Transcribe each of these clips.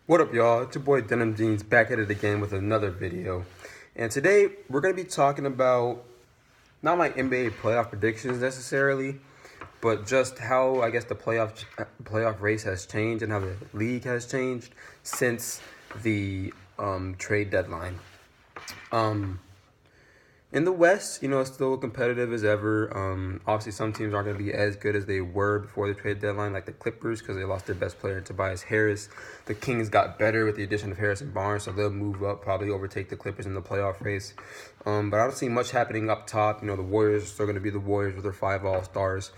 What up, y'all? It's your boy Denim Jeans back at it again with another video. And today we're going to be talking about not my NBA playoff predictions necessarily, but just how I guess the playoff race has changed and how the league has changed since the trade deadline. In the West, it's still competitive as ever. Obviously, some teams aren't going to be as good as they were before the trade deadline, like the Clippers, because they lost their best player, Tobias Harris. The Kings got better with the addition of Harris and Barnes, so they'll move up, probably overtake the Clippers in the playoff race. But I don't see much happening up top. The Warriors are still going to be the Warriors with their 5 All-Stars.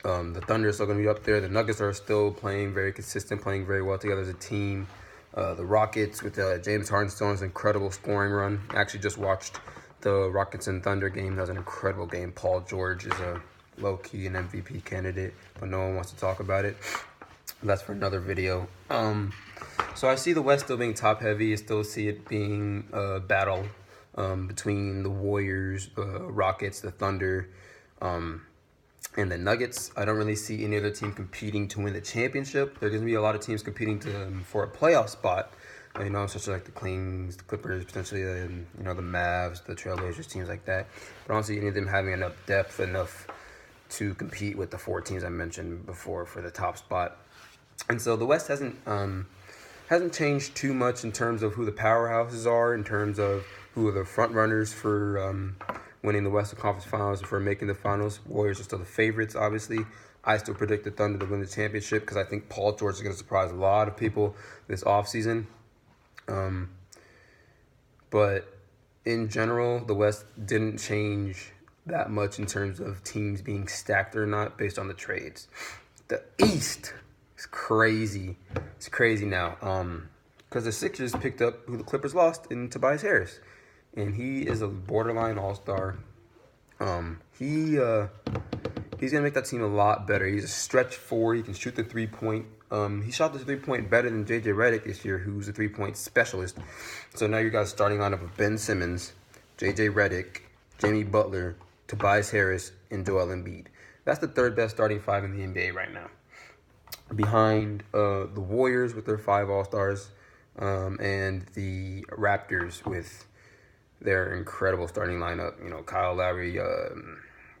The Thunder are still going to be up there. The Nuggets are still playing very consistent, playing very well together as a team. The Rockets with James Harden still on his incredible scoring run. I actually just watched the Rockets and Thunder game. That was an incredible game. Paul George is a low-key an MVP candidate, but no one wants to talk about it. That's for another video. So I see the West still being top-heavy. I still see it being a battle between the Warriors, the Rockets, the Thunder, and the Nuggets. I don't really see any other team competing to win the championship. There's going to be a lot of teams competing for a playoff spot. Such as like the Kings, the Clippers, potentially, the Mavs, the Trailblazers, teams like that. But I don't see any of them having enough depth, enough to compete with the 4 teams I mentioned before for the top spot. And so the West hasn't changed too much in terms of who the powerhouses are, in terms of who are the front runners for winning the Western Conference Finals and for making the finals. Warriors are still the favorites, obviously. I still predict the Thunder to win the championship because I think Paul George is going to surprise a lot of people this offseason. But in general, the West didn't change that much in terms of teams being stacked or not based on the trades. The East is crazy. It's crazy now. Because the Sixers picked up who the Clippers lost in Tobias Harris. And he is a borderline all-star. He's going to make that team a lot better. He's a stretch 4. He can shoot the three-point. He shot the three-point better than J.J. Redick this year, who's a three-point specialist. So now you guys starting lineup of Ben Simmons, J.J. Redick, Jimmy Butler, Tobias Harris, and Joel Embiid. That's the 3rd best starting 5 in the NBA right now. Behind the Warriors with their 5 All-Stars and the Raptors with their incredible starting lineup. Kyle Lowry,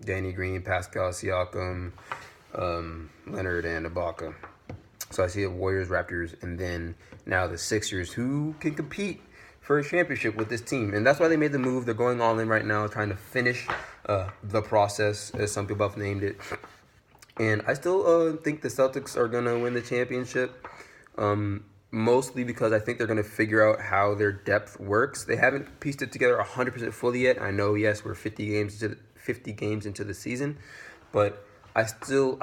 Danny Green, Pascal Siakam, Leonard, and Ibaka. So I see the Warriors, Raptors, and then now the Sixers, who can compete for a championship with this team. And that's why they made the move. They're going all in right now, trying to finish the process, as some people have named it. And I still think the Celtics are going to win the championship, mostly because I think they're going to figure out how their depth works. They haven't pieced it together 100% fully yet. I know, yes, we're 50 games into the season, but I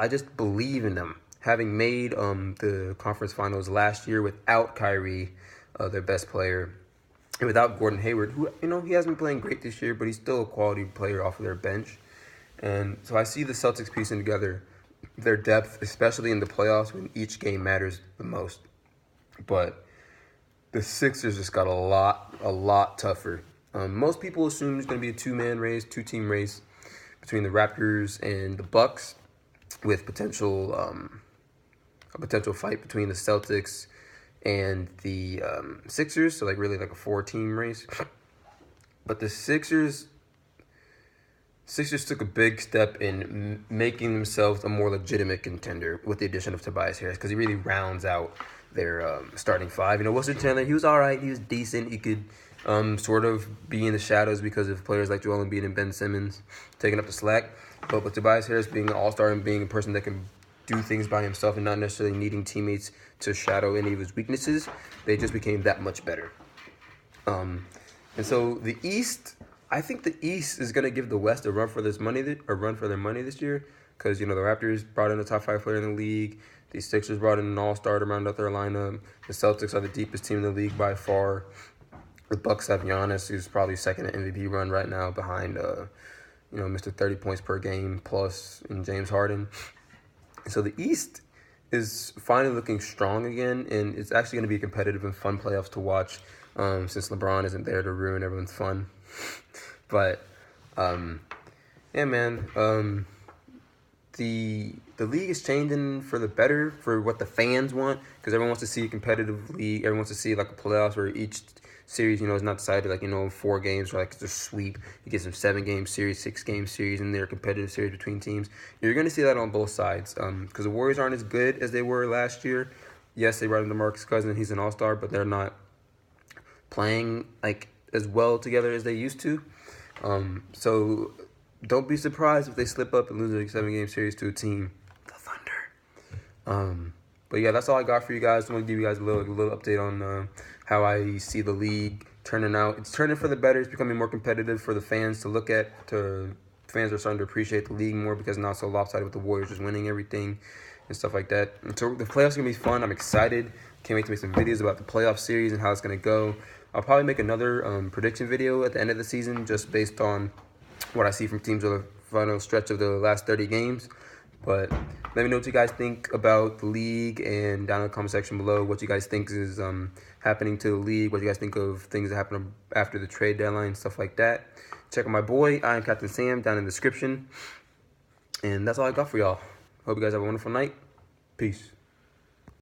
just believe in them. Having made the conference finals last year without Kyrie, their best player, and without Gordon Hayward, who, he hasn't been playing great this year, but he's still a quality player off of their bench. And so I see the Celtics piecing together their depth, especially in the playoffs when each game matters the most. But the Sixers just got a lot tougher. Most people assume it's going to be a 2-team race between the Raptors and the Bucks, with a potential fight between the Celtics and the Sixers, so really like a 4-team race. But the Sixers took a big step in making themselves a more legitimate contender with the addition of Tobias Harris, because he really rounds out their starting 5. Wilson Chandler, he was all right. He was decent. He could sort of be in the shadows because of players like Joel Embiid and Ben Simmons taking up the slack. But with Tobias Harris being an all-star and being a person that can do things by himself and not necessarily needing teammates to shadow any of his weaknesses, they just became that much better. And so the East, I think the East is going to give the West a run for their money this year, because the Raptors brought in a top 5 player in the league. The Sixers brought in an all-star to round out their lineup. The Celtics are the deepest team in the league by far. The Bucks have Giannis, who's probably second in MVP run right now, behind Mr. 30 points per game plus in James Harden. So the East is finally looking strong again, and it's actually going to be competitive and fun playoffs to watch, since LeBron isn't there to ruin everyone's fun. But yeah, man, the league is changing for the better, for what the fans want, because everyone wants to see a competitive league. Everyone wants to see like a playoffs where each series, is not decided like 4 games or like it's a sweep. You get some 7-game series, 6-game series, and they're competitive series between teams. You're gonna see that on both sides, because the Warriors aren't as good as they were last year. Yes, they brought in DeMarcus Cousins, he's an all-star, but they're not playing like as well together as they used to. So don't be surprised if they slip up and lose a 7-game series to a team, the Thunder. But yeah, that's all I got for you guys. I want to give you guys a little update on how I see the league turning out. It's turning for the better. It's becoming more competitive for the fans to look at. Fans are starting to appreciate the league more because now it's so lopsided with the Warriors just winning everything and stuff like that. And so the playoffs are gonna be fun. I'm excited. Can't wait to make some videos about the playoff series and how it's gonna go. I'll probably make another prediction video at the end of the season just based on what I see from teams of the final stretch of the last 30 games. But let me know what you guys think about the league, and down in the comment section below what you guys think is happening to the league, what you guys think of things that happen after the trade deadline, stuff like that. Check out my boy, I am Captain Sam, down in the description. And that's all I got for y'all. Hope you guys have a wonderful night. Peace.